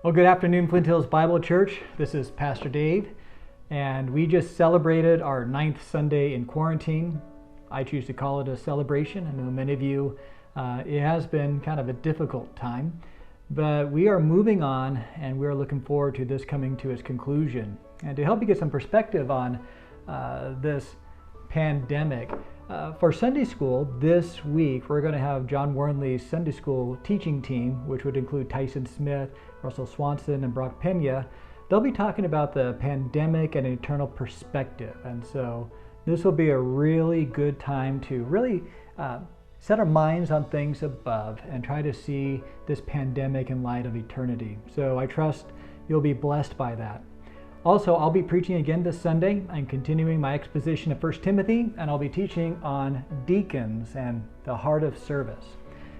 Well, good afternoon, Flint Hills Bible Church. This is Pastor Dave, and we just celebrated our 9th Sunday in quarantine. I choose to call it a celebration. I know many of you, it has been kind of a difficult time, but we are moving on, and we are looking forward to this coming to its conclusion. And to help you get some perspective on this pandemic, for Sunday school this week, we're going to have John Warnley's Sunday school teaching team, which would include Tyson Smith, Russell Swanson, and Brock Pena. They'll be talking about the pandemic and eternal perspective. And so this will be a really good time to really set our minds on things above and try to see this pandemic in light of eternity. So I trust you'll be blessed by that. Also, I'll be preaching again this Sunday. I'm continuing my exposition of 1 Timothy, and I'll be teaching on deacons and the heart of service.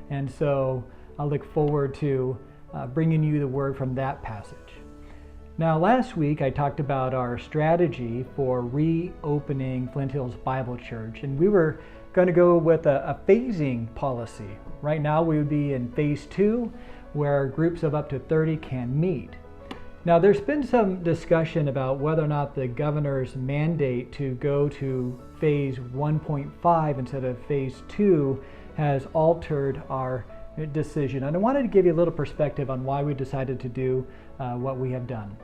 And so I'll look forward to bringing you the word from that passage. Now, last week I talked about our strategy for reopening Flint Hills Bible Church, and we were going to go with a phasing policy. Right now we would be in phase 2, where groups of up to 30 can meet. Now, there's been some discussion about whether or not the governor's mandate to go to phase 1.5 instead of phase 2 has altered our decision. And I wanted to give you a little perspective on why we decided to do what we have done.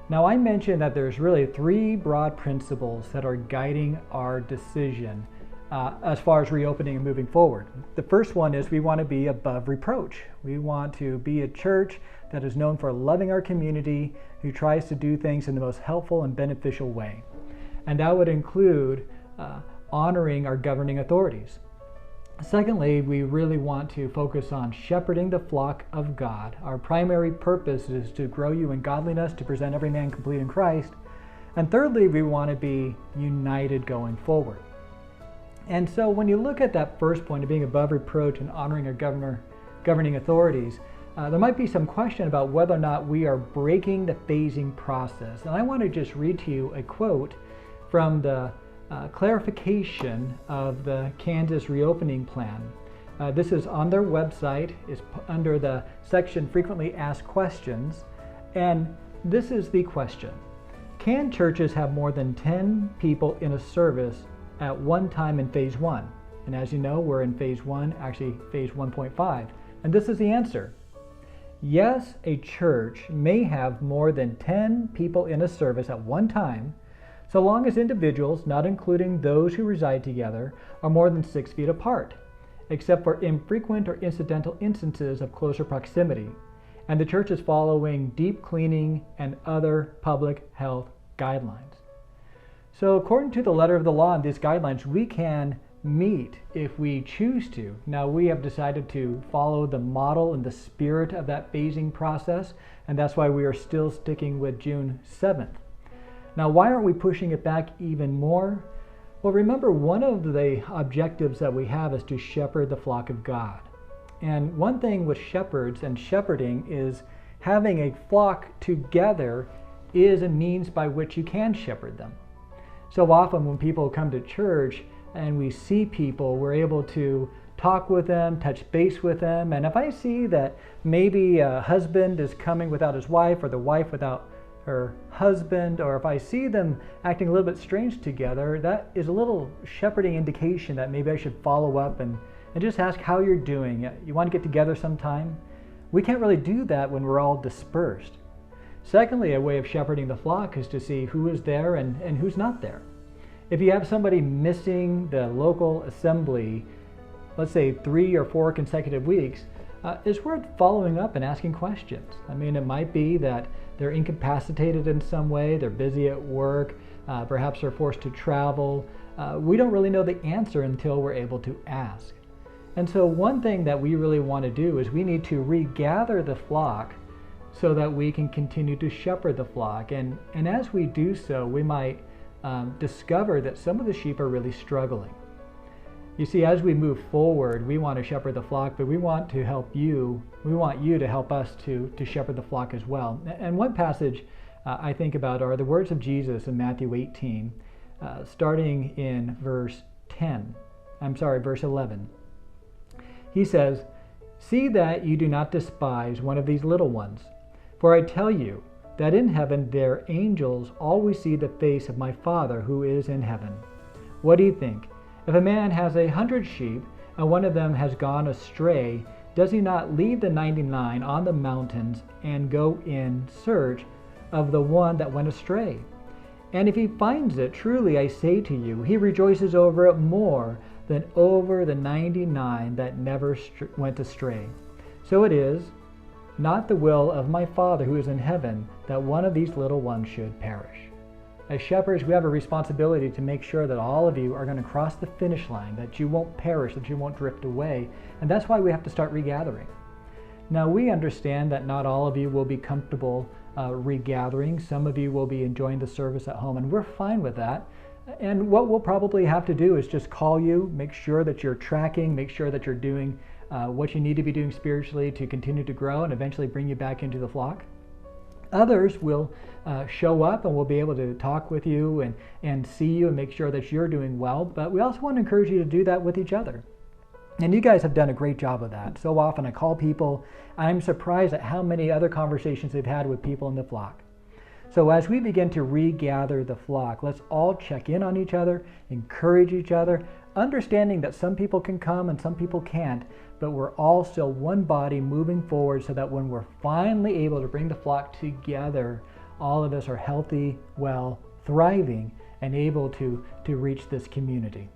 Now, I mentioned that there's really 3 broad principles that are guiding our decision as far as reopening and moving forward. The first one is we want to be above reproach. We want to be a church that is known for loving our community, who tries to do things in the most helpful and beneficial way. And that would include honoring our governing authorities. Secondly, we really want to focus on shepherding the flock of God. Our primary purpose is to grow you in godliness, to present every man complete in Christ. And thirdly, we want to be united going forward. And so when you look at that first point of being above reproach and honoring our governing authorities, there might be some question about whether or not we are breaking the phasing process. And I want to just read to you a quote from the clarification of the Kansas reopening plan. This is on their website. It's under the section Frequently Asked Questions. And this is the question: can churches have more than 10 people in a service at one time in phase 1? And as you know, we're in phase 1, actually phase 1.5. And this is the answer. Yes, a church may have more than 10 people in a service at one time, so long as individuals, not including those who reside together, are more than 6 feet apart, except for infrequent or incidental instances of closer proximity, and the church is following deep cleaning and other public health guidelines. So according to the letter of the law and these guidelines, we can meet if we choose to. Now, we have decided to follow the model and the spirit of that phasing process, and that's why we are still sticking with June 7th. Now, why aren't we pushing it back even more? Well, remember, one of the objectives that we have is to shepherd the flock of God. And one thing with shepherds and shepherding is having a flock together is a means by which you can shepherd them. So often when people come to church and we see people, we're able to talk with them, touch base with them. And if I see that maybe a husband is coming without his wife, or the wife without her husband, or if I see them acting a little bit strange together, that is a little shepherding indication that maybe I should follow up and just ask how you're doing. You want to get together sometime? We can't really do that when we're all dispersed. Secondly, a way of shepherding the flock is to see who is there and who's not there. If you have somebody missing the local assembly, let's say 3 or 4 consecutive weeks, it's worth following up and asking questions. I mean, it might be that they're incapacitated in some way, they're busy at work, perhaps they're forced to travel. We don't really know the answer until we're able to ask. And so one thing that we really want to do is we need to regather the flock so that we can continue to shepherd the flock. And as we do so, we might discover that some of the sheep are really struggling. You see, as we move forward, we want to shepherd the flock, but we want to help you. We want you to help us to shepherd the flock as well. And one passage I think about are the words of Jesus in Matthew 18, starting in verse 11. He says, "See that you do not despise one of these little ones. For I tell you that in heaven their angels always see the face of my Father who is in heaven. What do you think? If a man has 100 sheep, and one of them has gone astray, does he not leave the 99 on the mountains and go in search of the one that went astray? And if he finds it, truly I say to you, he rejoices over it more than over the 99 that never went astray. So it is not the will of my Father who is in heaven that one of these little ones should perish. As shepherds, we have a responsibility to make sure that all of you are going to cross the finish line, that you won't perish, that you won't drift away. And that's why we have to start regathering. Now, we understand that not all of you will be comfortable regathering. Some of you will be enjoying the service at home, and we're fine with that. And what we'll probably have to do is just call you, make sure that you're tracking, make sure that you're doing what you need to be doing spiritually to continue to grow and eventually bring you back into the flock. Others will show up and we'll be able to talk with you and see you and make sure that you're doing well. But we also want to encourage you to do that with each other. And you guys have done a great job of that. So often I call people, and I'm surprised at how many other conversations they've had with people in the flock. So as we begin to regather the flock, let's all check in on each other, encourage each other, understanding that some people can come and some people can't, but we're all still one body moving forward so that when we're finally able to bring the flock together, all of us are healthy, well, thriving, and able to reach this community.